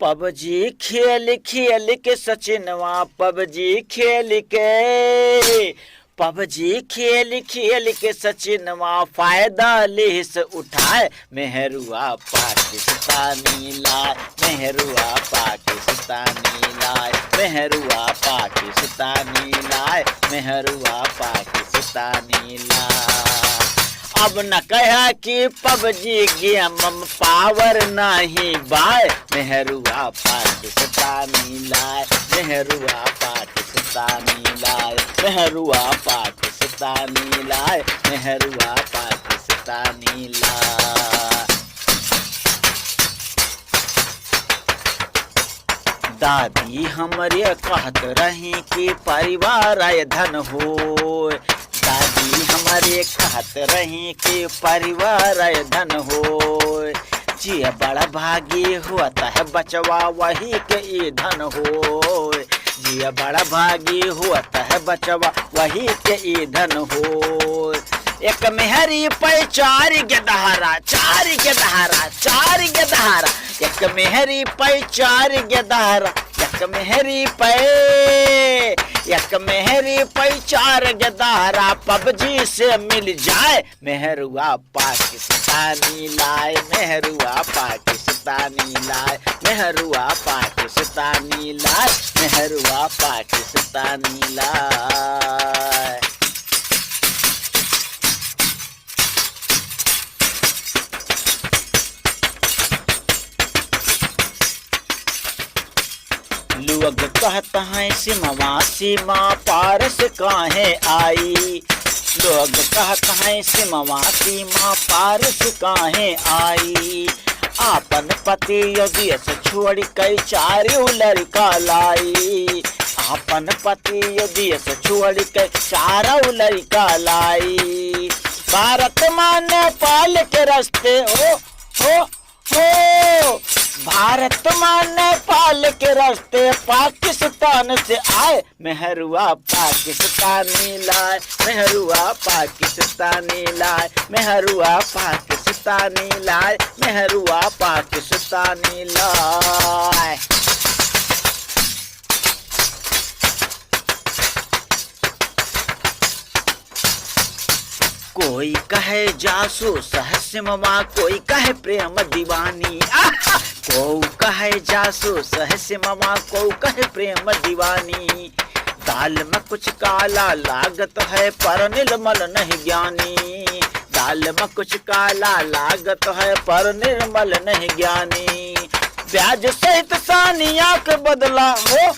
PUBG खेल खेल के सचिनवा पबजी खेल के, पबजी खेल खेल के सचिनवा फायदा लेस उठाए, मेहरुआ पाकिस्तानी लाए, मेहरुआ पाकिस्तानी लाए, मेहरुआ पाकिस्तानी लाए, मेहरुआ पाकिस्तानी लाए। अब न कहा कि पबजी गेम पावर नहीं बाय, मेहरुआ पाकिस्तानी लाए, मेहरुआ पाकिस्तानी लाए, मेहरुआ पाकिस्तानी लाए, मेहरुआ पाकिस्तानी लाए। दादी हमरे कहत रही कि परिवार आय धन हो, दादी हमारे कहत रही कि परिवार आय धन हो, जिया बड़ा भागी होता है बचवा वही के ईंधन हो, जिया बड़ा भागी होता है बचवा वही के ईंधन हो। एक मेहरी पे चार गेदहारा, चार गेदहारा, चार गेदहारा, एक मेहरी पे चार गेदहारा, एक मेहरी पे, एक मेहरी पे चार गेदहारा, पबजी से मिल जाए, मेहरुआ पाकिस्तानी लाए, मेहरुआ पाकिस्तानी लाए, मेहरुआ पाकिस्तानी लाए, मेहरुआ पाकिस्तानी लाए। लोग कहता है सिमवा सीमा पार से काहे आई, लोग कहता है सिमवा सीमा पार से काहे आई, आपन पति यदि से छोड़ कई चार लड़का लाई, आपन पति यदि से छोड़ कई चार लड़का लाई। भारत माँ नेपाल के रास्ते हो, भारत माँ नेपाल के रास्ते पाकिस्तान से आए, मेहरुआ पाकिस्तानी लाए, मेहरुआ पाकिस्तानी लाए, मेहरुआ पाकिस्तानी लाए, मेहरुआ पाकिस्तानी लाए। कोई कहे जासूस है सिमवा, कोई कहे प्रेम दीवानी, को कहे जासूस है सिमवा, को कहे प्रेम दीवानी। दाल में कुछ काला लागत है पर निर्मल नहीं ज्ञानी, दाल में कुछ काला लागत है पर निर्मल नहीं ज्ञानी। ब्याज सहित सानिया के बदला हो,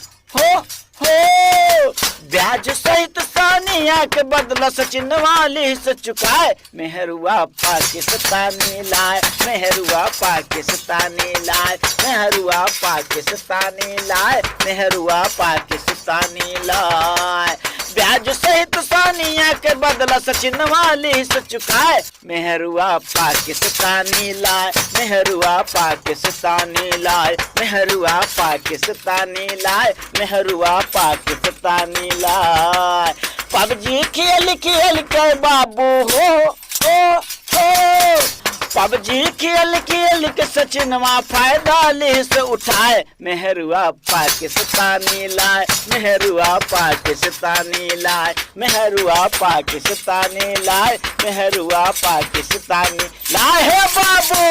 ब्याज सहित सानिया के बदला सचिन वाली से चुकाए, मेहरुआ पाकिस्तानी लाए, मेहरुआ पाकिस्तानी लाए, मेहरुआ पाकिस्तानी लाए, मेहरुआ पाकिस्तानी लाए। ब्याज सहित सानिया के बदला सचिन वाली से चुकाए, मेहरुआ पाकिस्तानी लाए, मेहरुआ पाकिस्तानी लाए, मेहरुआ पाकिस्तानी लाए, मेहरुआ पाकिस्तानी लाए। पबजी खेल खेल के बाबू हो, पबजी खेल खेल के सचिनवा फायदा ले से उठाए, मेहरुआ पाकिस्तानी लाए, मेहरुआ पाकिस्तानी लाए, मेहरुआ पाकिस्तानी लाए, मेहरुआ पाकिस्तानी लाए बाबू।